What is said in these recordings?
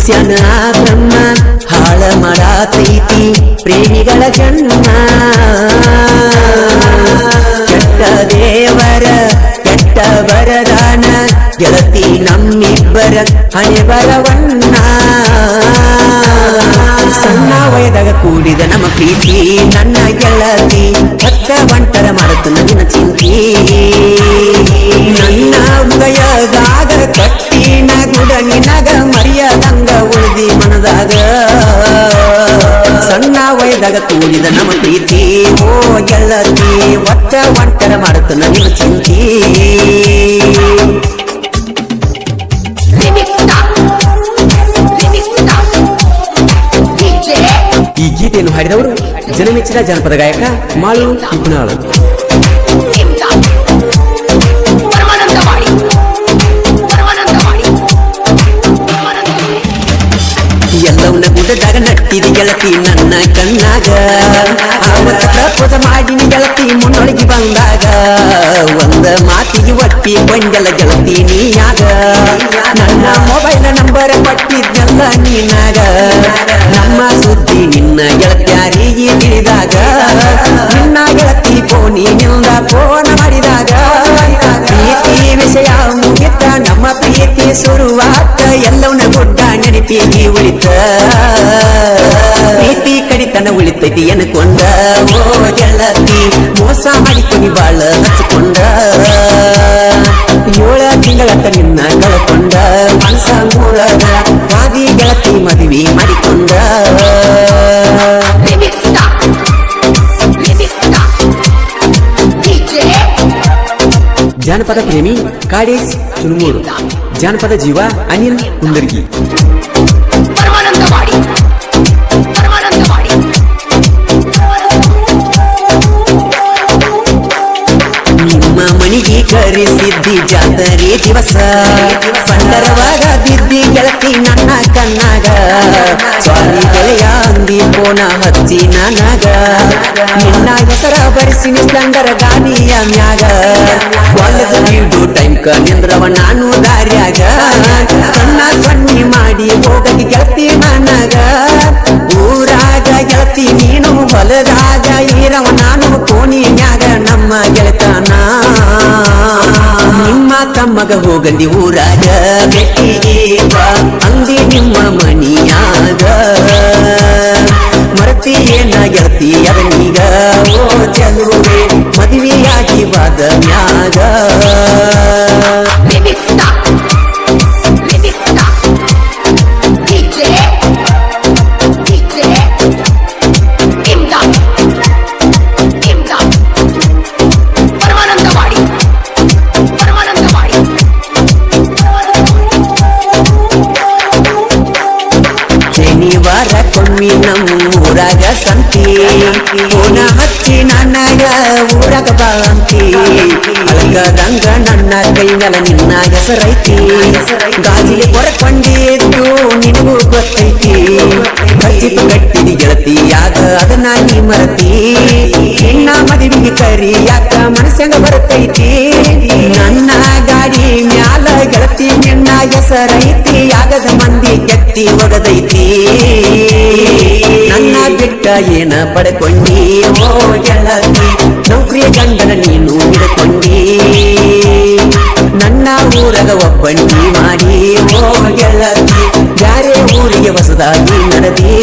ಉಳಿಸ್ಯಾನ ಬ್ರಹ್ಮ ಹಾಳ ಮಾಡತೈತಿ ಪ್ರೇಮಿಗಳ ಜನ್ಮ ಕೆಟ್ಟ ದೇವರ ಕೆಟ್ಟ ಬರದಾನ ಗೆಳತಿ ನಮ್ಮಿಬ್ಬರ ಹಣೆ ಬರವನ್ನ ಸಣ್ಣ ವಯದಾಗ ಕೂಡಿದ ನಮ್ಮ ಪ್ರೀತಿ ನನ್ನ ಗೆಳತಿ ಹತ್ತ ಬಂಟರ ಮಾಡತು ನನ್ನ ಚಿಂತಿ ನನ್ನ ಹೃದಯದಾಗ ಕಟ್ಟಿನ ಗುಡ ನಿನಗ ಮರಿಯದಂಗ ಉಳಿದಿ ಮನದಾಗ ಸಣ್ಣ ವಯದಾಗ ಕೂಡಿದ ನಮ್ಮ ಪ್ರೀತಿ ಓ ಗೆಳತಿ ಒತ್ತ ಬಂಟರ ಮಾಡತು ನನ್ನ ಚಿಂತಿ ಈ ಗೀತೆಯನ್ನು ಹಾಡಿದವರು ಜನಮೆಚ್ಚಿನ ಜನಪದ ಗಾಯಕ ಮಾಳು ಇಬ್ನಾಳು. ಎಲ್ಲವನ್ನ ಗುಡ್ಡದಾಗ ನಟ್ಟಿದಿ ಗೆಳತಿ ನನ್ನ ಕಣ್ಣಾಗ ಆವತ್ತ ಪ್ರಪೋಸ ಮಾಡಿನಿ ಗೆಳತಿ ಮುನ್ನೊಳಗಿ ಬಂದಾಗ ಒಂದ ಮಾತಿಗೆ ಒಟ್ಟಿ ಬಂದೆಲ್ಲ ಗೆಳತಿ ನೀಯಾಗ ನನ್ನ ಮೊಬೈಲ್ ನಂಬರ್ ಕೊಟ್ಟಿದ್ದೆಲ್ಲ ನೀನಾಗ ನಮ್ಮ ಸುದ್ದಿ ನಿನ್ನ ಗೆಳತ್ಯಾರಿಗೆ ತಿಳಿದಾಗ ನಿನ್ನ ಗೆಳತಿ ಫೋನಿನಿಂದ ಫೋನ್ ಮಾಡಿದಾಗ ಪ್ರೀತಿ ವಿಷಯ ಮುಗಿತ ನಮ್ಮ ಪ್ರೀತಿ ಶುರುವಾತ ಎಲ್ಲವನ್ನ ಗುಡ್ಡ ನೆನಪಿಗೆ ಉಳಿತ ಪ್ರೀತಿ ಕಡಿತನ ಉಳಿತೈತಿ ಅನ್ಕೊಂಡ ಓ ಗೆಳತಿ ಮೋಸ ಮಾಡಿಕೊನಿ ಬಾಳ ಹಚ್ಕೊಂಡ 7 ತಿಂಗಳತ್ತ ನಿನ್ನ ಕಳಕೊಂಡ ಮನಸ ಮೂಲದ ವಾದಿ ಗೆಳತಿ ಮದುವೆ ಮಾಡಿಕೊಂಡ ಜಾನಪದ ಪ್ರೇಮಿ ಕಾಡೇಶ್ ಚುನುಮೂರು ಜಾನಪದ ಜೀವ ಅನಿಲ್ ಕುಂದರ್ಗಿ ನಿಮ್ಮ ಮನಿಗೆ ಕರೆಸಿದ್ದಿ ಜಾತರೆ ದಿವಸ ಪಂಡರವಾಗ ಬಿದ್ದಿ ಗೆಳತಿ ನನ್ನ ಕಣ್ಣಾಗ ಸ್ವಾಮಿ ಗೆಳೆಯ ಅಂದಿ ಪೋನ ಹಚ್ಚಿ ನನಗ ನಿನ್ನ ಹೆಸರ ಬರೆಸಿನಿ ಸ್ಪೆಂಡರ್ ಗಾಡಿಯ ಮ್ಯಾಗ ಕಾಲೇಜ್ ಬಿಡು ಟೈಮ್ ನಿಂದ್ರವ ನಾನು ದಾರ್ಯಾಗ ಕಣ್ಣ ಸಣ್ಣಿ ಮಾಡಿ ಹೋಗಕ್ಕೆ ಗೆಳತಿ ನನಗ ಊರಾಗ ಗೆಳತಿ ನೀನು ಹೊಲದಾಗ ಇರವ ನಾನು ಕೋಣಿನ್ಯಾಗ ನಮ್ಮ ಗೆಳತನ ನಿಮ್ಮ ತಮ್ಮಗ ಹೋಗಂದಿ ಊರಾಗ ಬೆಟ್ಟಿಗೆ ಅಂದಿ ನಿಮ್ಮ ಮನಿಯಾಗ ಮರತಿ ಏನ ಗೆಳತಿ ಅದನೀಗ ಓ ಚಲುವೆ ಮದುವೆಯಾಗಿ ಬಾದ ಮ್ಯಾಗ ಶನಿವಾರಕ್ಕೊಮ್ಮೆ ನಮ್ಮೂರಾಗ ಸಂತಿ ಪೋನ ಹಚ್ಚಿ ನನಗ ಊರಾಗ ಬಾಂತಿ ಅಳಗದಂಗ ನನ್ನ ಕೈ ಮೇಲೆ ನಿನ್ನ ಹೆಸರೈತಿ ಗಾಜಿಗೆ ಹೊರಕೊಂಡಿದ್ದು ನಿನಗೂ ಗೊತ್ತೈತಿ ಖರ್ಚಿತು ಕಟ್ಟಿದಿ ಗೆಳತಿ ಯಾಗ ಅದನ್ನ ನೀ ಮರತಿ ನಿನ್ನ ಮದುವೆಗೆ ಕರಿ ಯಾಕ ಮನಸ್ಸಂಗ ಬರ್ತೈತಿ ನನ್ನ ಗಾಡಿ ಮ್ಯಾಲ ಗೆಳತಿ ನಿನ್ನ ಹೆಸರೈತಿ ಆಗದ ಮಂದಿ ಕೆತ್ತಿ ಒಗದೈತಿ ನನ್ನ ಬಿಟ್ಟ ಏನ ಪಡ್ಕೊಂಡಿ ಓ ಗೆಳತಿ ನೌಕರಿಯ ಗಂಡನ ನೀನು ಹಿಡ್ಕೊಂಡಿ ನನ್ನ ಊರಾಗ ಒಬ್ಬಂಟಿ ಮಾಡಿ ಓ ಗೆಳತಿ ಬ್ಯಾರೆ ಊರಿಗೆ ಹೊಸದಾಗಿ ನಡೆದಿ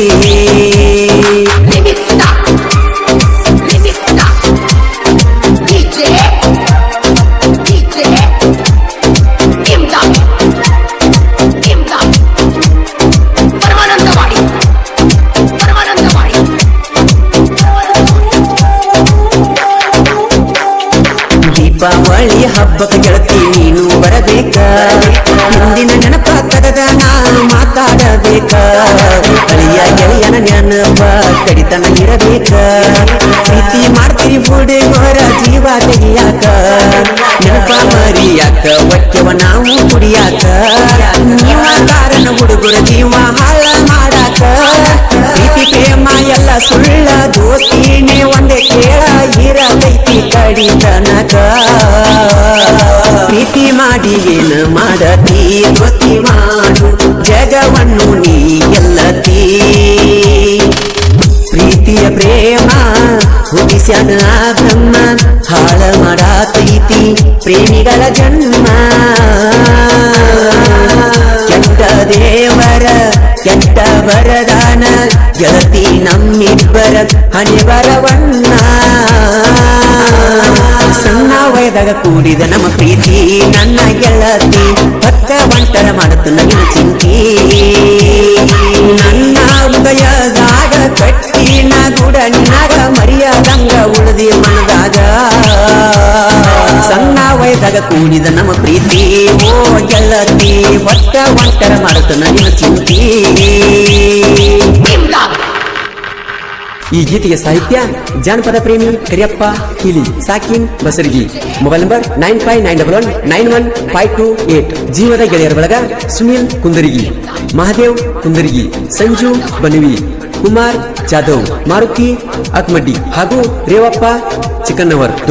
ದೀಪಾವಳಿ ಹಬ್ಬಕ್ಕೆ ಗೆಳತಿ ನೀನು ಬರಬೇಕ ಮುಂದಿನ ನೆನಪ ತಗದ ನಾ ಮಾತಾಡಬೇಕ ಅಳಿಯ ಗೆಳೆಯನ ನೆನಪ ಕಡಿತನ ಇರಬೇಕ ಪ್ರೀತಿ ಮಾಡ್ತೀರಿ ಹುಡುಗರ ಜೀವ ತೆಗಿಯಾಕ ನೆನಪ ಮರಿಯಾಕ ಒಕ್ಕೆವ ನಾವು ಕುಡಿಯಾಕ ನೀವ ಕಾರಣ ಹುಡುಗರ ಜೀವ ಹಾಳ ಮಾಡಾಕ ಪ್ರೀತಿ ಪ್ರೇಮ ಎಲ್ಲ ಸುಳ್ಳ ದೋಸ್ತಿನೇ ಒಂದೇ ಕೇಳ ಇರತೈತಿ ಕಡಿತನಕ ಪ್ರೀತಿ ಮಾಡಿ ಏನು ಮಾಡತಿ ದೋಸ್ತಿ ಮಾಡು ಜಗ ಜಗವನ್ನು ನೀ ಗೆಲ್ಲತಿ ಪ್ರೀತಿಯ ಪ್ರೇಮ ಹುಟ್ಟಿಸ್ಯಾನ ಬ್ರಹ್ಮ ಹಾಳ ಮಾಡಾತೈತಿ ಪ್ರೇಮಿಗಳ ಜನ್ಮ ಕೆಟ್ಟ ದೇವರ ಕೆಟ್ಟ ವರದಾನ ಗೆಳತಿ ನಮ್ಮಿಬ್ಬರ ಹಣೆ ಬರವಣ್ಣ ಸಣ್ಣ ವಯದಾಗ ಕೂಡಿದ ನಮ್ಮ ಪ್ರೀತಿ ನನ್ನ ಗೆಳತಿ ಭಕ್ತ ಬಂಟರ ಮಾಡುತ್ತ ನಗಿನ ಚಿಂತಿ ನನ್ನ ಹೃದಯದಾಗ ಕಟ್ಟಿನ ಗುಡ ನಿನಗ ಮರಿಯಾದಂಗ ಉಳಿದಿ ಮನದಾಗ ಸಣ್ಣ ವಯದಾಗ ಕೂಡಿದ ನಮ್ಮ ಪ್ರೀತಿ ಓ ಗೆಳತಿ ಭಕ್ತ ಬಂಟರ ಮಾಡುತ್ತ ನಗಿನ ಚಿಂತಿ ಈ ಗೀತೆಗೆ ಸಾಹಿತ್ಯ ಜಾನಪದ ಪ್ರೇಮಿ ಕರಿಯಪ್ಪ ಕೀಲಿ ಸಾಕಿನ್ ಬಸರ್ಗಿ ಮೊಬೈಲ್ ನಂಬರ್ 9591915228 ಜೀವದ ಗೆಳೆಯರ ಬಳಗ ಸುನಿಲ್ ಕುಂದರ್ಗಿ ಮಹಾದೇವ್ ಕುಂದರ್ಗಿ ಸಂಜು ಬನವಿ ಕುಮಾರ್ ಜಾಧವ್ ಮಾರುತಿ ಅಕ್ಮಡ್ಡಿ ಹಾಗೂ ರೇವಪ್ಪ ಚಿಕ್ಕನ್ನವರ್